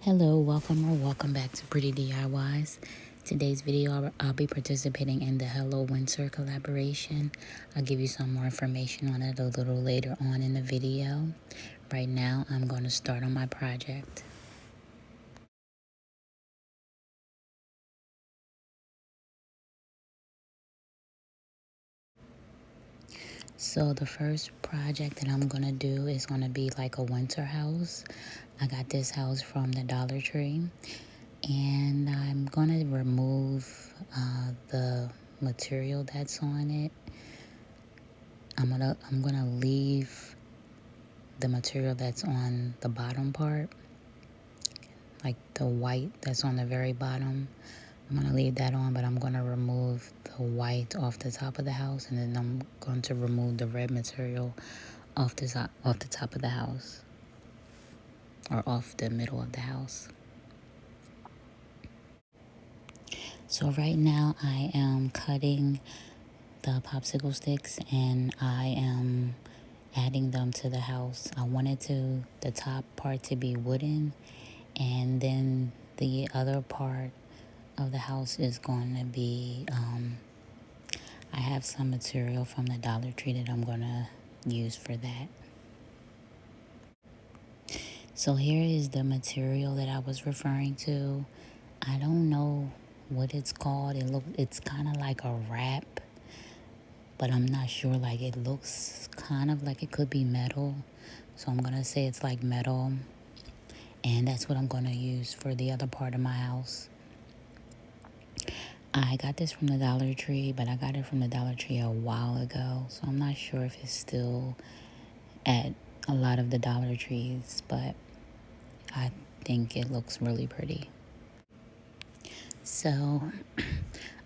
Hello, welcome back to Pretty DIYs. Today's video, I'll be participating in the Hello Winter collaboration. I'll give you some more information on it a little later on in the video. Right now, I'm going to start on my project. So the first project that I'm going to do is going to be like a winter house. I got this house from the Dollar Tree. And I'm going to remove the material that's on it. I'm gonna leave the material that's on the bottom part, like the white that's on the very bottom. I'm gonna leave that on, but I'm gonna remove the white off the top of the house, and then I'm going to remove the red material off the top of the house, or off the middle of the house. So right now I am cutting the popsicle sticks and I am adding them to the house. I wanted the top part to be wooden, and then the other part of the house is going to be I have some material from the Dollar Tree that I'm going to use for that. So here is the material that I was referring to. I don't know what it's called. It's kind of like a wrap, but I'm not sure. Like, it looks kind of like it could be metal, so I'm gonna say it's like metal, and that's what I'm gonna use for the other part of my house. I got this from the Dollar Tree, but I got it from the Dollar Tree a while ago, so I'm not sure if it's still at a lot of the Dollar Trees, but I think it looks really pretty. So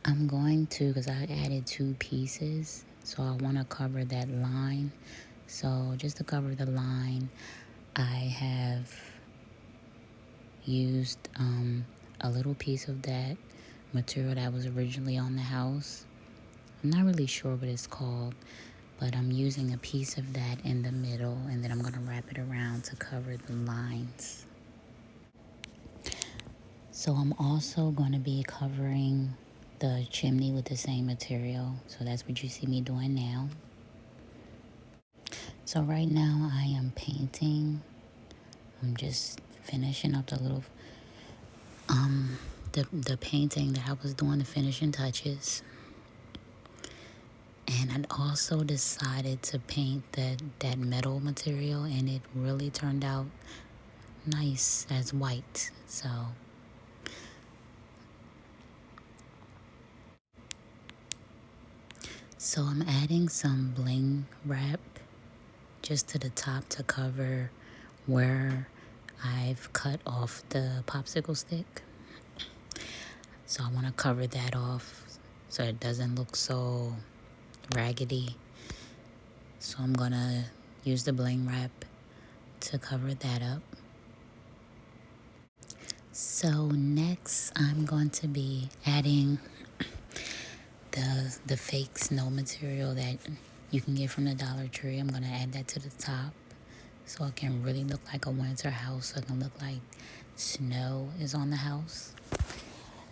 I'm going to, because I added 2 pieces, so I want to cover that line. So just to cover the line, I have used a little piece of that material that was originally on the house. I'm not really sure what it's called, but I'm using a piece of that in the middle, and then I'm going to wrap it around to cover the lines. So I'm also going to be covering the chimney with the same material. So that's what you see me doing now. So right now I am painting. I'm just finishing up the little the painting that I was doing, the finishing touches. And I also decided to paint that metal material, and it really turned out nice as white. So I'm adding some bling wrap just to the top to cover where I've cut off the popsicle stick. So I want to cover that off so it doesn't look so raggedy. So I'm going to use the bling wrap to cover that up. So next I'm going to be adding the fake snow material that you can get from the Dollar Tree. I'm going to add that to the top so it can really look like a winter house. So it can look like snow is on the house.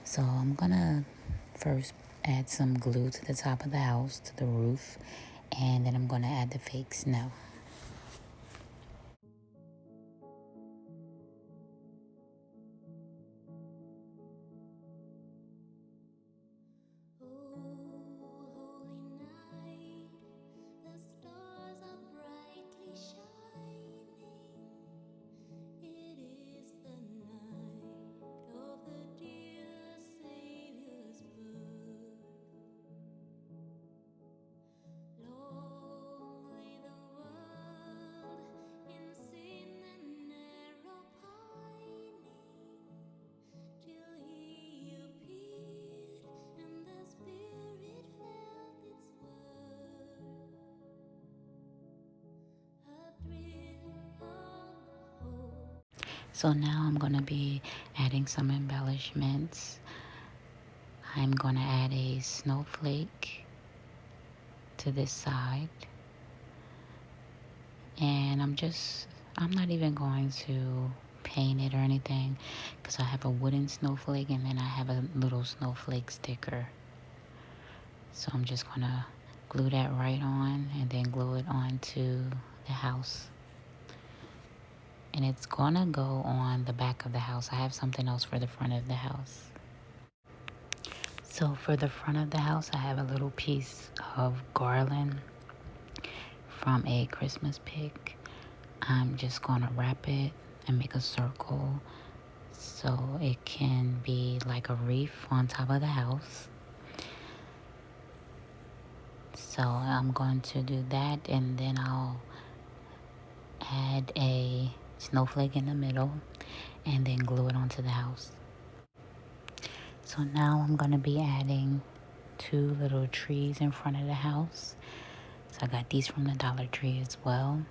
So I'm going to first add some glue to the top of the house, to the roof, and then I'm going to add the fake snow. So now I'm going to be adding some embellishments. I'm going to add a snowflake to this side. And I'm not even going to paint it or anything, because I have a wooden snowflake and then I have a little snowflake sticker. So I'm just gonna glue that right on and then glue it onto the house. And it's gonna go on the back of the house. I have something else for the front of the house. So for the front of the house, I have a little piece of garland from a Christmas pick. I'm just gonna wrap it and make a circle so it can be like a wreath on top of the house. So I'm going to do that, and then I'll add a snowflake in the middle and then glue it onto the house. So now I'm going to be adding 2 little trees in front of the house. So I got these from the Dollar Tree as well.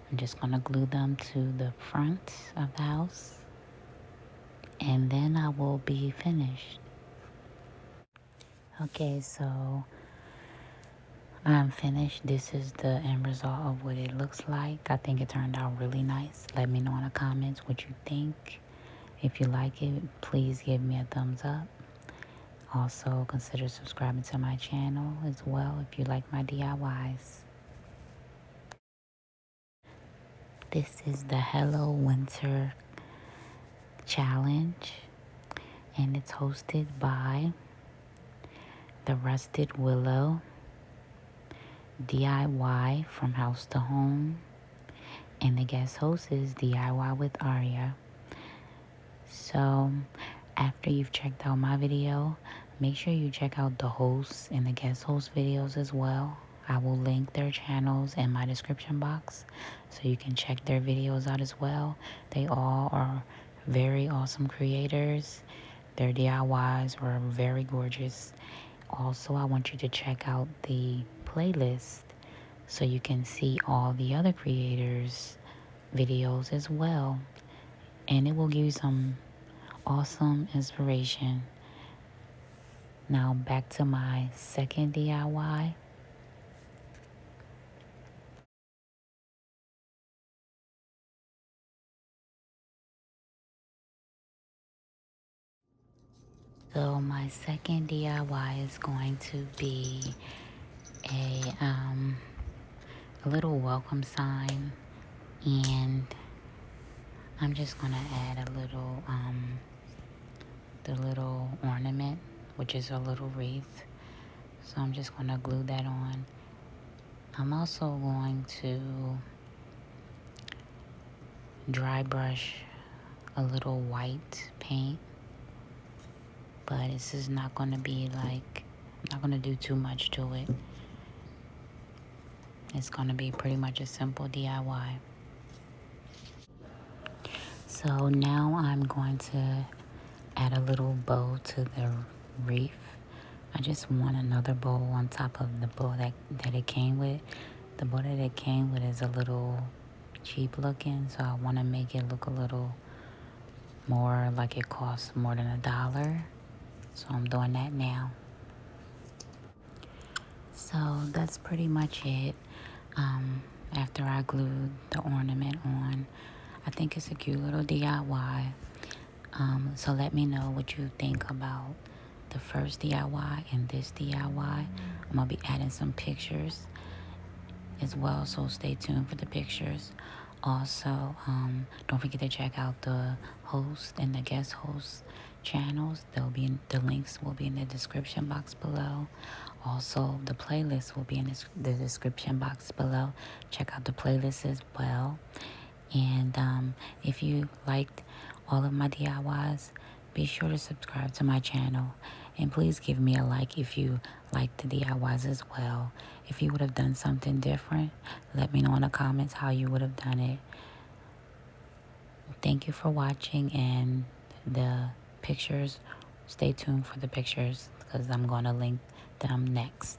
I'm just going to glue them to the front of the house, and then I will be finished. Okay, so I'm finished. This is the end result of what it looks like. I think it turned out really nice. Let me know in the comments what you think. If you like it, please give me a thumbs up. Also, consider subscribing to my channel as well if you like my DIYs. This is the Hello Winter Challenge, and it's hosted by the Rusted Willow, DIY from House to Home, and the guest host is DIY with Aria. So after you've checked out my video, make sure you check out the hosts and the guest host videos as well. I will link their channels in my description box so you can check their videos out as well. They all are very awesome creators. Their DIYs were very gorgeous. Also, I want you to check out the playlist so you can see all the other creators' videos as well. And it will give you some awesome inspiration. Now back to my second DIY. So my second DIY is going to be a little welcome sign, and I'm just gonna add a little the little ornament, which is a little wreath. So I'm just gonna glue that on. I'm also going to dry brush a little white paint, but this is not going to be like, I'm not going to do too much to it. It's going to be pretty much a simple DIY. So now I'm going to add a little bow to the wreath. I just want another bow on top of the bow that it came with. The bow that it came with is a little cheap looking, so I want to make it look a little more like it costs more than $1. So I'm doing that now. So that's pretty much it. After I glued the ornament on, I think it's a cute little DIY. So let me know what you think about the first DIY and this DIY. I'm gonna be adding some pictures as well, so stay tuned for the pictures. Also, don't forget to check out the host and the guest host channels. The links will be in the description box below. Also, the playlist will be in the description box below. Check out the playlist as well. And if you liked all of my DIYs, be sure to subscribe to my channel. And please give me a like if you like the DIYs as well. If you would have done something different, let me know in the comments how you would have done it. Thank you for watching, and the pictures, stay tuned for the pictures because I'm going to link them next.